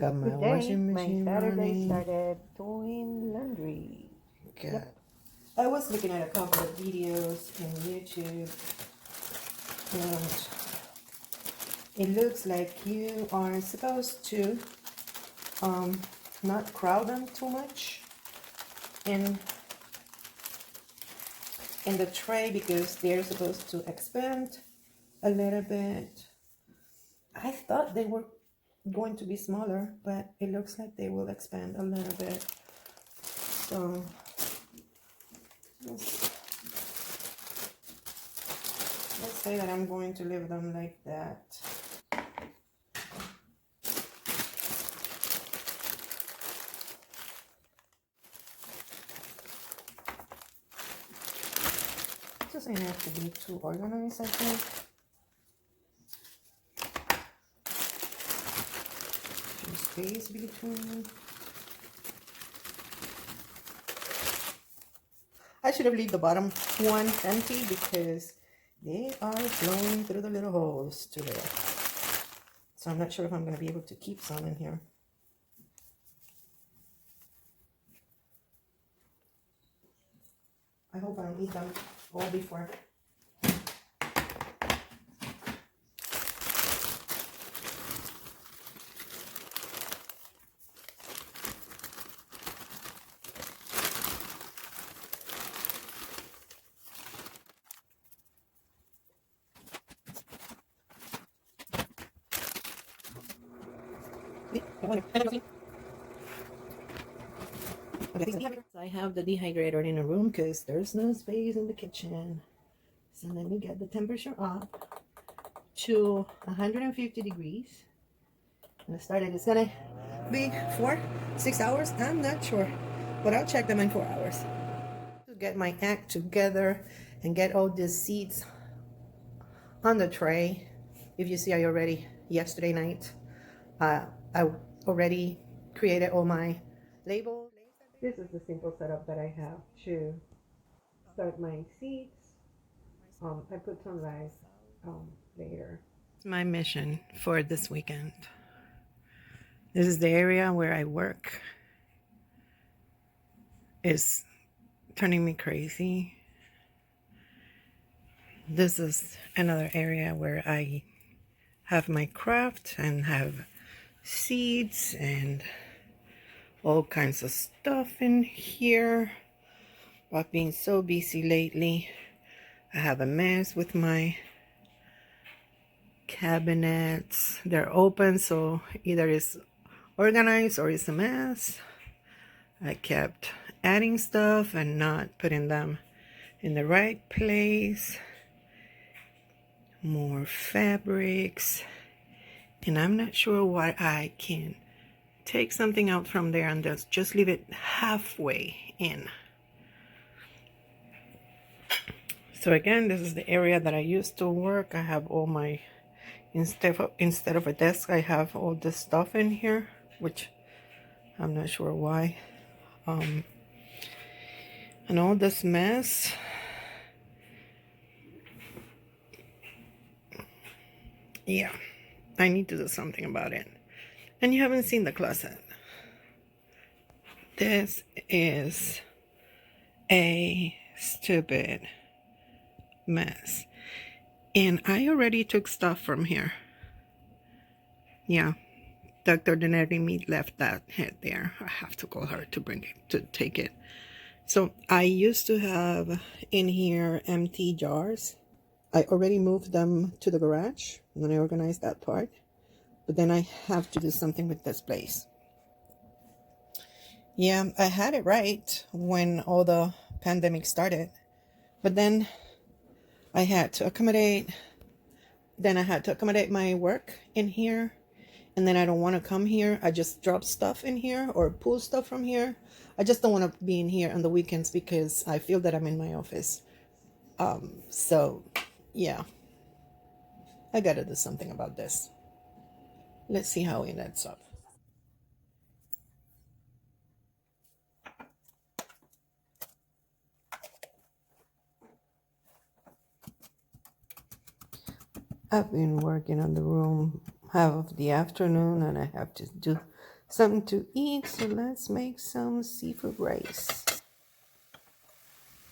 Got my Good day. washing My machine Saturday running. started doing laundry. Good. Yep. I was looking at a couple of videos in YouTube, and it looks like you are supposed to not crowd them too much in the tray because they're supposed to expand a little bit. I thought they were going to be smaller, but it looks like they will expand a little bit. So let's say that I'm going to leave them like that. It doesn't have to be too organized, I think. Some space between. I should have left the bottom one empty because they are flowing through the little holes today. So I'm not sure if I'm going to be able to keep some in here. I hope I don't eat them all before. I have the dehydrator in a room because there's no space in the kitchen. So let me get the temperature up to 150 degrees. And the start is gonna be 6 hours. I'm not sure, but I'll check them in 4 hours. To get my act together and get all these seeds on the tray. If you see, I already yesterday night I already created all my labels. This is the simple setup that I have to start my seeds. I put some rice later. It's my mission for this weekend. This is the area where I work. It's turning me crazy. This is another area where I have my craft and have seeds and all kinds of stuff in here. But being so busy lately, I have a mess with my cabinets. They're open, so either it's organized or it's a mess. I kept adding stuff and not putting them in the right place. More fabrics. And I'm not sure why I can take something out from there and just leave it halfway in. So again, this is the area that I used to work. I have all my, instead of a desk, I have all this stuff in here, which I'm not sure why. And all this mess. Yeah, I need to do something about it. And you haven't seen the closet. This is a stupid mess. And I already took stuff from here. Yeah, Dr. Dehydrating left that head there. I have to call her to bring it, to take it. So I used to have in here empty jars. I already moved them to the garage when I organized that part. But then I have to do something with this place. Yeah, I had it right when all the pandemic started. But then I had to accommodate my work in here. And then I don't want to come here. I just drop stuff in here or pull stuff from here. I just don't want to be in here on the weekends because I feel that I'm in my office. So, yeah. I gotta do something about this. Let's see how it ends up. I've been working on the room half of the afternoon and I have to do something to eat, so let's make some seafood rice.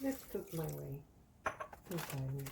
Let's cook my way. Okay.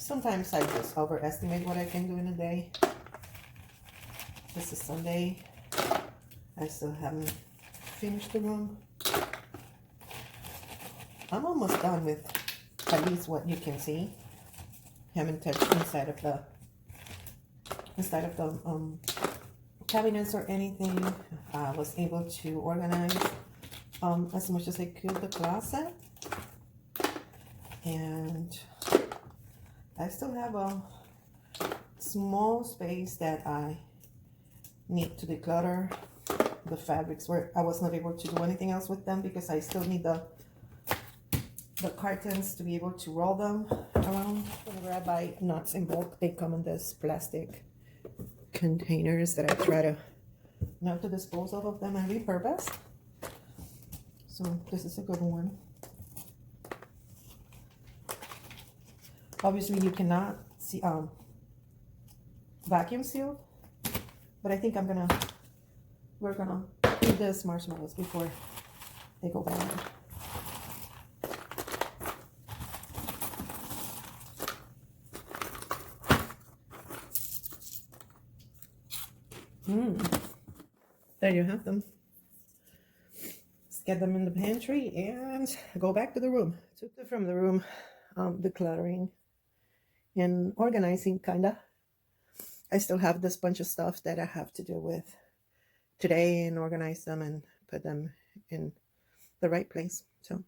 Sometimes I just overestimate what I can do in a day. This is Sunday. I still haven't finished the room. I'm almost done with at least what you can see. Haven't touched inside of the cabinets or anything. I was able to organize as much as I could the closet, and I still have a small space that I need to declutter. The fabrics where I was not able to do anything else with them because I still need the cartons to be able to roll them around. Whenever I buy nuts in bulk, they come in this plastic containers that I try to not to dispose of them and repurpose. So this is a good one. Obviously you cannot see vacuum seal, but I think we're gonna eat this marshmallows before they go bad. There you have them. Let's get them in the pantry and go back to the room. Took them from the room, decluttering and organizing, kinda. I still have this bunch of stuff that I have to deal with today and organize them and put them in the right place. So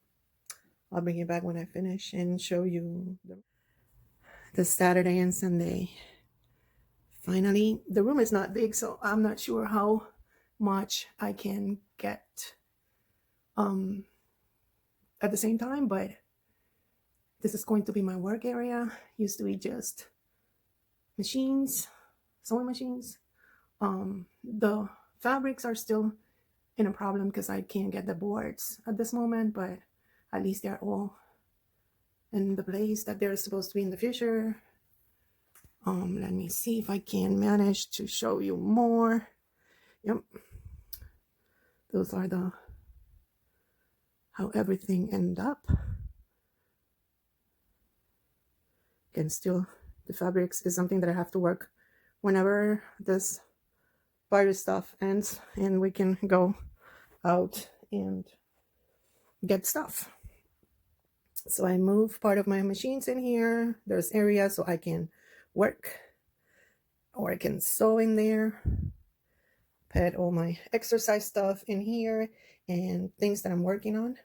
I'll bring you back when I finish and show you the Saturday and Sunday. Finally, the room is not big, so I'm not sure how much I can get at the same time, but this is going to be my work area. Used to be just machines, sewing machines. The fabrics are still in a problem because I can't get the boards at this moment, but at least they're all in the place that they're supposed to be in the future. Let me see if I can manage to show you more. Yep, those are the how everything ended up. And still, the fabrics is something that I have to work whenever this virus stuff ends and we can go out and get stuff. So I move part of my machines in here. There's areas so I can work or I can sew in there. Put all my exercise stuff in here and things that I'm working on.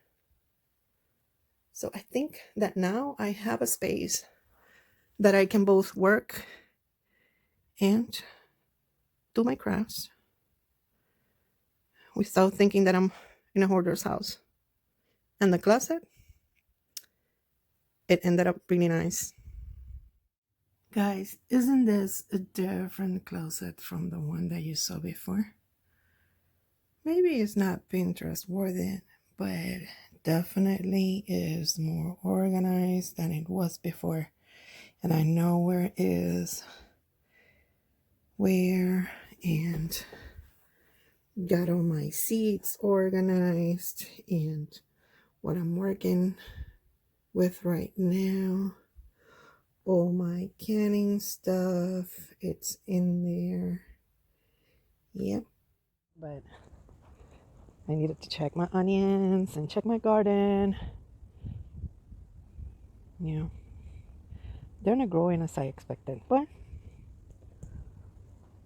So I think that now I have a space that I can both work and do my crafts without thinking that I'm in a hoarder's house. And the closet, it ended up really nice. Guys, isn't this a different closet from the one that you saw before? Maybe it's not Pinterest worthy, but definitely is more organized than it was before. And I know where it is, where, and got all my seats organized and what I'm working with right now. All my canning stuff, it's in there. Yep. But I needed to check my onions and check my garden. Yeah, they're not growing as I expected, but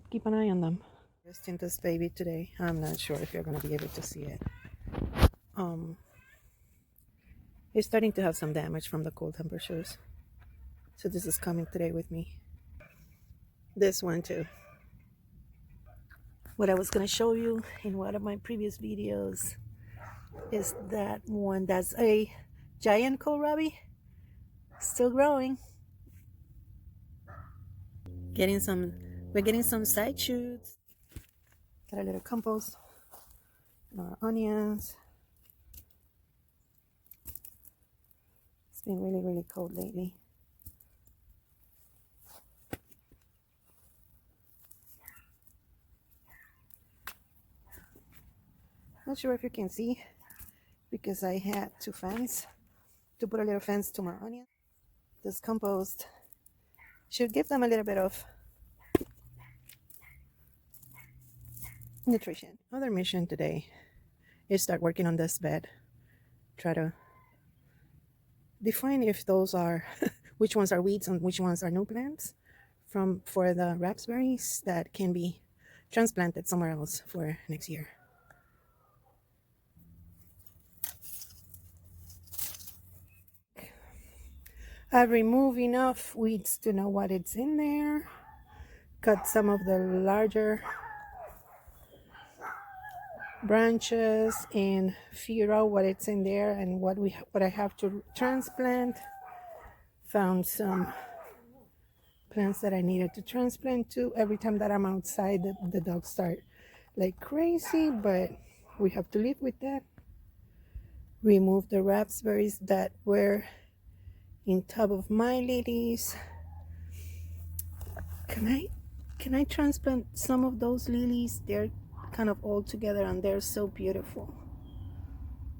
keep an eye on them. Resting this baby today. I'm not sure if you're going to be able to see it. It's starting to have some damage from the cold temperatures. So this is coming today with me. This one too. What I was going to show you in one of my previous videos is that one that's a giant kohlrabi. Still growing. We're getting some side shoots. Got a little compost. And our onions. It's been really, really cold lately. Not sure if you can see because I had to put a little fence to my onion. This compost should give them a little bit of nutrition. Other mission today is start working on this bed. Try to define if those are which ones are weeds and which ones are new plants for the raspberries that can be transplanted somewhere else for next year. I've removed enough weeds to know what it's in there. Cut some of the larger branches and figure out what it's in there and what I have to transplant. Found some plants that I needed to transplant to. Every time that I'm outside, the dogs start like crazy, but we have to live with that. Remove the raspberries that were in top of my lilies. Can I transplant some of those lilies? They're kind of all together and they're so beautiful.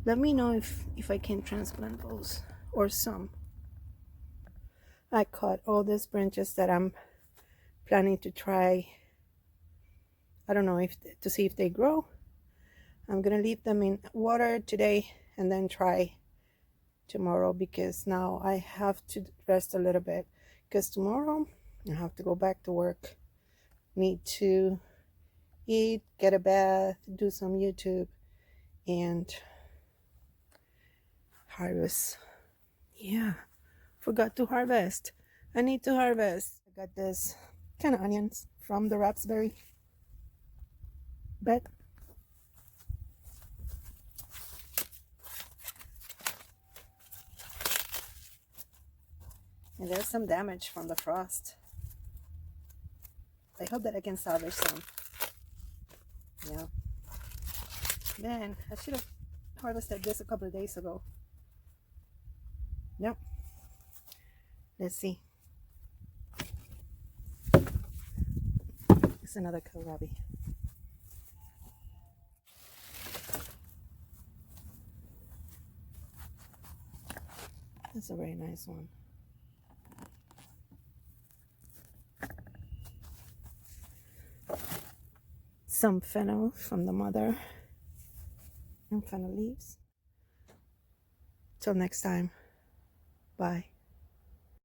Let me know if I can transplant those or some. I cut all these branches that I'm planning to try. I don't know to see if they grow. I'm gonna leave them in water today and then try tomorrow because now I have to rest a little bit because tomorrow I have to go back to work. Need to eat, get a bath, do some YouTube, and harvest. Yeah, forgot to harvest. I need to harvest. I got this kind of onions from the raspberry bed. And there's some damage from the frost. I hope that I can salvage some. Yeah. Man, I should have harvested this a couple of days ago. Nope. Let's see. It's another kohlrabi. That's a very nice one. Some fennel from the mother and fennel leaves. Till next time. Bye.